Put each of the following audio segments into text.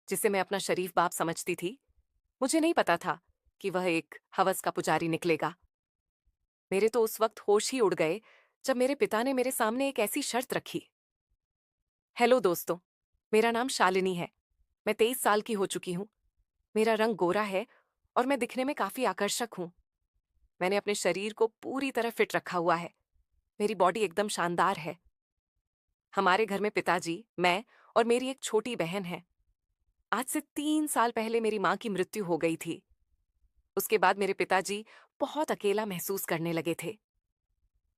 जिसे मैं अपना शरीफ बाप समझती थी, मुझे नहीं पता था कि वह एक हवस का पुजारी निकलेगा। मेरे तो उस वक्त होश ही उड़ गए जब मेरे पिता ने मेरे सामने एक ऐसी शर्त रखी। हेलो दोस्तों, मेरा नाम शालिनी है। मैं 23 साल की हो चुकी हूँ। मेरा रंग गोरा है और मैं दिखने में काफी आकर्षक हूँ। मैंने अपने शरीर को पूरी तरह फिट रखा हुआ है। मेरी बॉडी एकदम शानदार है। हमारे घर में पिताजी, मैं और मेरी एक छोटी बहन है। आज से 3 साल पहले मेरी माँ की मृत्यु हो गई थी। उसके बाद मेरे पिताजी बहुत अकेला महसूस करने लगे थे।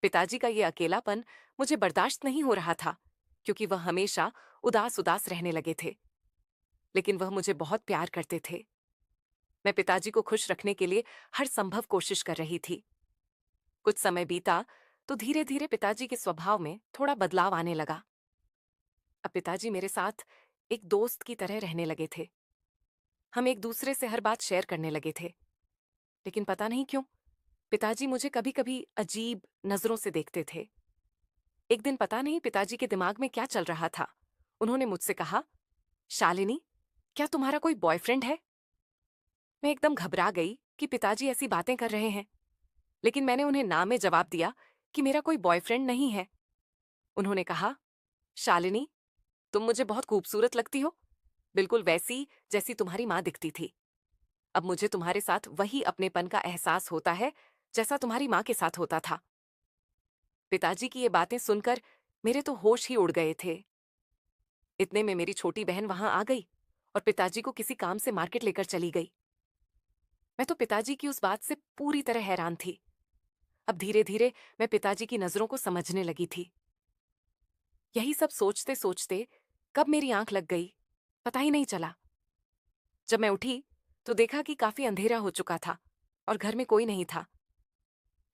पिताजी का ये अकेलापन मुझे बर्दाश्त नहीं हो रहा था, क्योंकि वह हमेशा उदास उदास रहने लगे थे। लेकिन वह मुझे बहुत प्यार करते थे। मैं पिताजी को खुश रखने के लिए हर संभव कोशिश कर रही थी। कुछ समय बीता तो धीरे धीरे पिताजी के स्वभाव में थोड़ा बदलाव आने लगा। अब पिताजी मेरे साथ एक दोस्त की तरह रहने लगे थे। हम एक दूसरे से हर बात शेयर करने लगे थे। लेकिन पता नहीं क्यों पिताजी मुझे कभी कभी अजीब नजरों से देखते थे। एक दिन पता नहीं पिताजी के दिमाग में क्या चल रहा था। उन्होंने मुझसे कहा, शालिनी, क्या तुम्हारा कोई बॉयफ्रेंड है? मैं एकदम घबरा गई कि पिताजी ऐसी बातें कर रहे हैं। लेकिन मैंने उन्हें ना में जवाब दिया कि मेरा कोई बॉयफ्रेंड नहीं है। उन्होंने कहा, शालिनी, तुम मुझे बहुत खूबसूरत लगती हो, बिल्कुल वैसी जैसी तुम्हारी माँ दिखती थी। अब मुझे तुम्हारे साथ वही अपनेपन का एहसास होता है जैसा तुम्हारी माँ के साथ होता था। पिताजी की ये बातें सुनकर मेरे तो होश ही उड़ गए थे। इतने में मेरी छोटी बहन वहां आ गई और पिताजी को किसी काम से मार्केट लेकर चली गई। मैं तो पिताजी की उस बात से पूरी तरह हैरान थी। अब धीरे धीरे मैं पिताजी की नजरों को समझने लगी थी। यही सब सोचते सोचते कब मेरी आंख लग गई, पता ही नहीं चला। जब मैं उठी तो देखा कि काफी अंधेरा हो चुका था और घर में कोई नहीं था।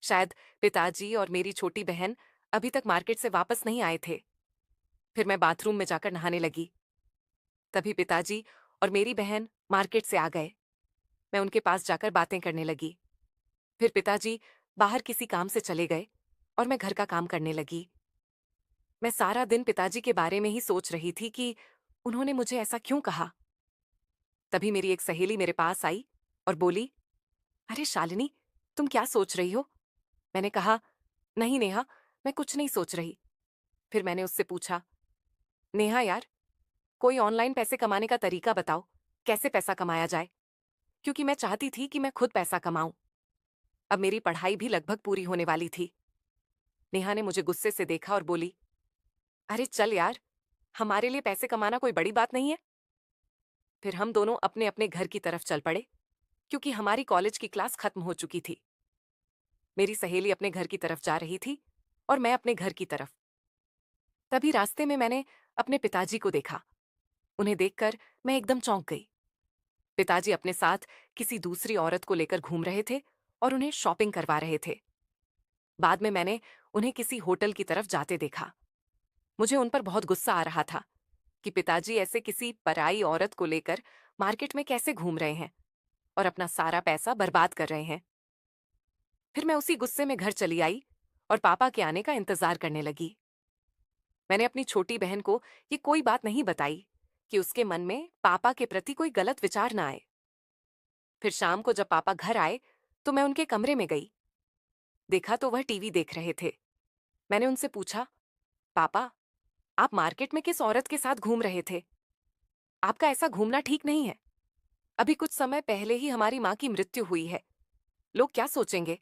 शायद पिताजी और मेरी छोटी बहन अभी तक मार्केट से वापस नहीं आए थे। फिर मैं बाथरूम में जाकर नहाने लगी। तभी पिताजी और मेरी बहन मार्केट से आ गए। मैं उनके पास जाकर बातें करने लगी। फिर पिताजी बाहर किसी काम से चले गए और मैं घर का काम करने लगी। मैं सारा दिन पिताजी के बारे में ही सोच रही थी कि उन्होंने मुझे ऐसा क्यों कहा। तभी मेरी एक सहेली मेरे पास आई और बोली, अरे शालिनी, तुम क्या सोच रही हो? मैंने कहा, नहीं नेहा, मैं कुछ नहीं सोच रही। फिर मैंने उससे पूछा, नेहा यार, कोई ऑनलाइन पैसे कमाने का तरीका बताओ, कैसे पैसा कमाया जाए? क्योंकि मैं चाहती थी कि मैं खुद पैसा कमाऊं। अब मेरी पढ़ाई भी लगभग पूरी होने वाली थी। नेहा ने मुझे गुस्से से देखा और बोली, अरे चल यार, हमारे लिए पैसे कमाना कोई बड़ी बात नहीं है। फिर हम दोनों अपने अपने घर की तरफ चल पड़े, क्योंकि हमारी कॉलेज की क्लास खत्म हो चुकी थी। मेरी सहेली अपने घर की तरफ जा रही थी और मैं अपने घर की तरफ। तभी रास्ते में मैंने अपने पिताजी को देखा। उन्हें देखकर मैं एकदम चौंक गई। पिताजी अपने साथ किसी दूसरी औरत को लेकर घूम रहे थे और उन्हें शॉपिंग करवा रहे थे। बाद में मैंने उन्हें किसी होटल की तरफ जाते देखा। मुझे उन पर बहुत गुस्सा आ रहा था कि पिताजी ऐसे किसी पराई औरत को लेकर मार्केट में कैसे घूम रहे हैं और अपना सारा पैसा बर्बाद कर रहे हैं। फिर मैं उसी गुस्से में घर चली आई और पापा के आने का इंतजार करने लगी। मैंने अपनी छोटी बहन को ये कोई बात नहीं बताई कि उसके मन में पापा के प्रति कोई गलत विचार ना आए। फिर शाम को जब पापा घर आए तो मैं उनके कमरे में गई। देखा तो वह टीवी देख रहे थे। मैंने उनसे पूछा, पापा, आप मार्केट में किस औरत के साथ घूम रहे थे? आपका ऐसा घूमना ठीक नहीं है। अभी कुछ समय पहले ही हमारी माँ की मृत्यु हुई है। लोग क्या सोचेंगे?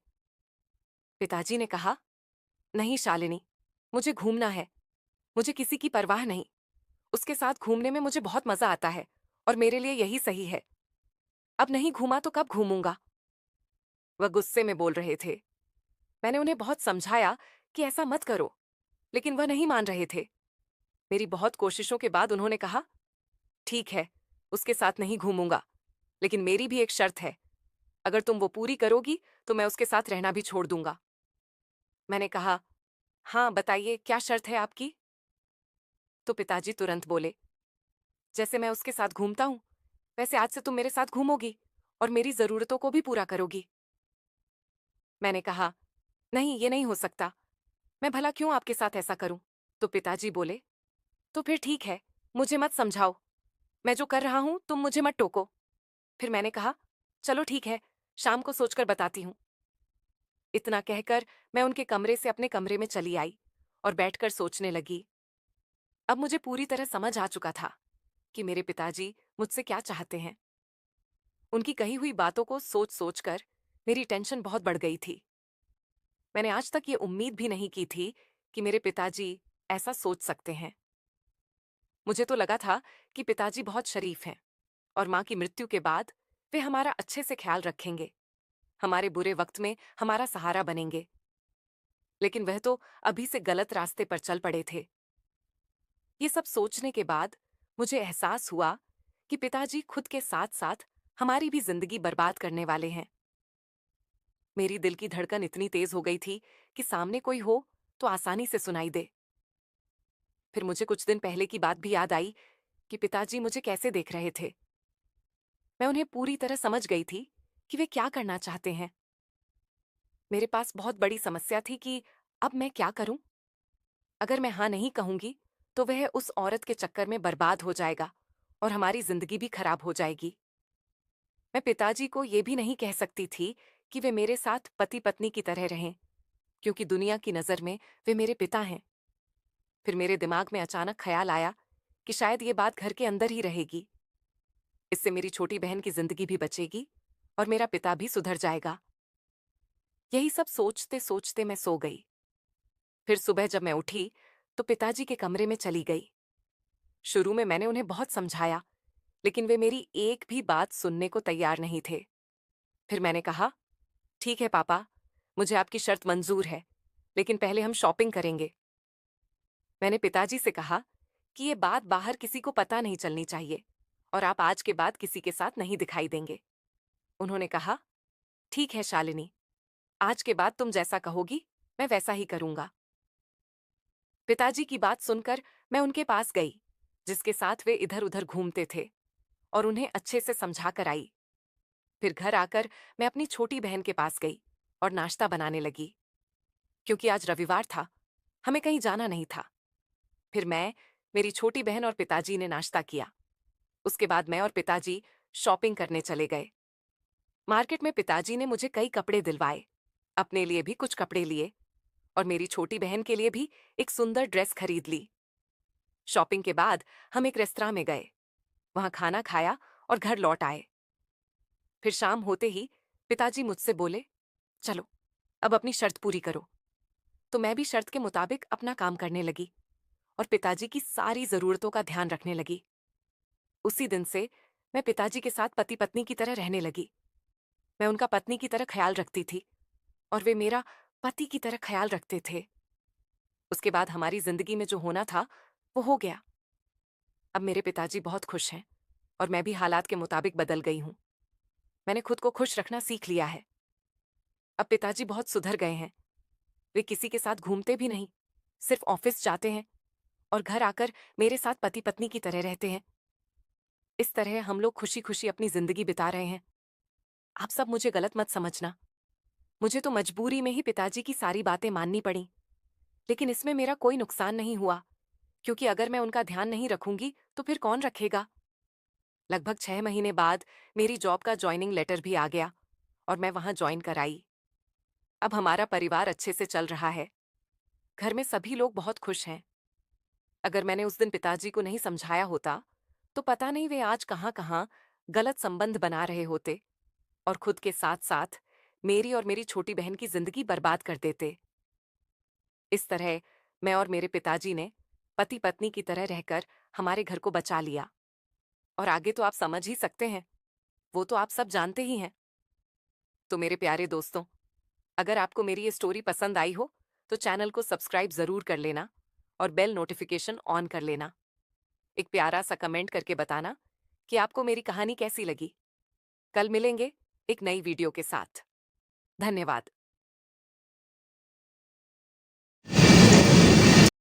पिताजी ने कहा, नहीं शालिनी, मुझे घूमना है। मुझे किसी की परवाह नहीं। उसके साथ घूमने में मुझे बहुत मजा आता है और मेरे लिए यही सही है। अब नहीं घूमा तो कब घूमूंगा? वह गुस्से में बोल रहे थे। मैंने उन्हें बहुत समझाया कि ऐसा मत करो, लेकिन वह नहीं मान रहे थे। मेरी बहुत कोशिशों के बाद उन्होंने कहा, ठीक है, उसके साथ नहीं घूमूंगा, लेकिन मेरी भी एक शर्त है। अगर तुम वो पूरी करोगी तो मैं उसके साथ रहना भी छोड़ दूंगा। मैंने कहा, हाँ बताइए, क्या शर्त है आपकी? तो पिताजी तुरंत बोले, जैसे मैं उसके साथ घूमता हूं वैसे आज से तुम मेरे साथ घूमोगी और मेरी जरूरतों को भी पूरा करोगी। मैंने कहा, नहीं, ये नहीं हो सकता। मैं भला क्यों आपके साथ ऐसा करूं? तो पिताजी बोले, तो फिर ठीक है, मुझे मत समझाओ। मैं जो कर रहा हूं तुम मुझे मत टोको। फिर मैंने कहा, चलो ठीक है, शाम को सोचकर बताती हूँ। इतना कहकर मैं उनके कमरे से अपने कमरे में चली आई और बैठकर सोचने लगी। अब मुझे पूरी तरह समझ आ चुका था कि मेरे पिताजी मुझसे क्या चाहते हैं। उनकी कही हुई बातों को सोच सोचकर मेरी टेंशन बहुत बढ़ गई थी। मैंने आज तक ये उम्मीद भी नहीं की थी कि मेरे पिताजी ऐसा सोच सकते हैं। मुझे तो लगा था कि पिताजी बहुत शरीफ हैं और माँ की मृत्यु के बाद वे हमारा अच्छे से ख्याल रखेंगे, हमारे बुरे वक्त में हमारा सहारा बनेंगे। लेकिन वह तो अभी से गलत रास्ते पर चल पड़े थे। ये सब सोचने के बाद मुझे एहसास हुआ कि पिताजी खुद के साथ साथ हमारी भी जिंदगी बर्बाद करने वाले हैं। मेरी दिल की धड़कन इतनी तेज हो गई थी कि सामने कोई हो तो आसानी से सुनाई दे। फिर मुझे कुछ दिन पहले की बात भी याद आई कि पिताजी मुझे कैसे देख रहे थे। मैं उन्हें पूरी तरह समझ गई थी कि वे क्या करना चाहते हैं। मेरे पास बहुत बड़ी समस्या थी कि अब मैं क्या करूं। अगर मैं हाँ नहीं कहूंगी तो वह उस औरत के चक्कर में बर्बाद हो जाएगा और हमारी जिंदगी भी खराब हो जाएगी। मैं पिताजी को यह भी नहीं कह सकती थी कि वे मेरे साथ पति पत्नी की तरह रहें, क्योंकि दुनिया की नजर में वे मेरे पिता हैं। फिर मेरे दिमाग में अचानक ख्याल आया कि शायद ये बात घर के अंदर ही रहेगी। इससे मेरी छोटी बहन की जिंदगी भी बचेगी और मेरा पिता भी सुधर जाएगा। यही सब सोचते सोचते मैं सो गई। फिर सुबह जब मैं उठी तो पिताजी के कमरे में चली गई। शुरू में मैंने उन्हें बहुत समझाया, लेकिन वे मेरी एक भी बात सुनने को तैयार नहीं थे। फिर मैंने कहा, ठीक है पापा, मुझे आपकी शर्त मंजूर है, लेकिन पहले हम शॉपिंग करेंगे। मैंने पिताजी से कहा कि ये बात बाहर किसी को पता नहीं चलनी चाहिए और आप आज के बाद किसी के साथ नहीं दिखाई देंगे। उन्होंने कहा, ठीक है शालिनी, आज के बाद तुम जैसा कहोगी मैं वैसा ही करूंगा। पिताजी की बात सुनकर मैं उनके पास गई, जिसके साथ वे इधर उधर घूमते थे, और उन्हें अच्छे से समझा कर आई। फिर घर आकर मैं अपनी छोटी बहन के पास गई और नाश्ता बनाने लगी। क्योंकि आज रविवार था, हमें कहीं जाना नहीं था। फिर मैं, मेरी छोटी बहन और पिताजी ने नाश्ता किया। उसके बाद मैं और पिताजी शॉपिंग करने चले गए। मार्केट में पिताजी ने मुझे कई कपड़े दिलवाए, अपने लिए भी कुछ कपड़े लिए और मेरी छोटी बहन के लिए भी एक सुंदर ड्रेस खरीद ली। शॉपिंग के बाद हम एक रेस्तरां में गए, वहां खाना खाया और घर लौट आए। फिर शाम होते ही पिताजी मुझसे बोले, चलो अब अपनी शर्त पूरी करो। तो मैं भी शर्त के मुताबिक अपना काम करने लगी और पिताजी की सारी जरूरतों का ध्यान रखने लगी। उसी दिन से मैं पिताजी के साथ पति पत्नी की तरह रहने लगी। मैं उनका पत्नी की तरह ख्याल रखती थी और वे मेरा पति की तरह ख्याल रखते थे। उसके बाद हमारी जिंदगी में जो होना था वो हो गया। अब मेरे पिताजी बहुत खुश हैं और मैं भी हालात के मुताबिक बदल गई हूं। मैंने खुद को खुश रखना सीख लिया है। अब पिताजी बहुत सुधर गए हैं। वे किसी के साथ घूमते भी नहीं, सिर्फ ऑफिस जाते हैं और घर आकर मेरे साथ पति पत्नी की तरह रहते हैं। इस तरह हम लोग खुशी खुशी अपनी जिंदगी बिता रहे हैं। आप सब मुझे गलत मत समझना। मुझे तो मजबूरी में ही पिताजी की सारी बातें माननी पड़ी, लेकिन इसमें मेरा कोई नुकसान नहीं हुआ, क्योंकि अगर मैं उनका ध्यान नहीं रखूंगी तो फिर कौन रखेगा। लगभग 6 महीने बाद मेरी जॉब का ज्वाइनिंग लेटर भी आ गया और मैं वहां ज्वाइन कर आई। अब हमारा परिवार अच्छे से चल रहा है। घर में सभी लोग बहुत खुश हैं। अगर मैंने उस दिन पिताजी को नहीं समझाया होता तो पता नहीं वे आज कहाँ कहाँ गलत संबंध बना रहे होते और खुद के साथ साथ मेरी और मेरी छोटी बहन की जिंदगी बर्बाद कर देते। इस तरह मैं और मेरे पिताजी ने पति पत्नी की तरह रहकर हमारे घर को बचा लिया। और आगे तो आप समझ ही सकते हैं, वो तो आप सब जानते ही हैं। तो मेरे प्यारे दोस्तों, अगर आपको मेरी ये स्टोरी पसंद आई हो तो चैनल को सब्सक्राइब जरूर कर लेना और बेल नोटिफिकेशन ऑन कर लेना। एक प्यारा सा कमेंट करके बताना कि आपको मेरी कहानी कैसी लगी। कल मिलेंगे एक नई वीडियो के साथ। धन्यवाद।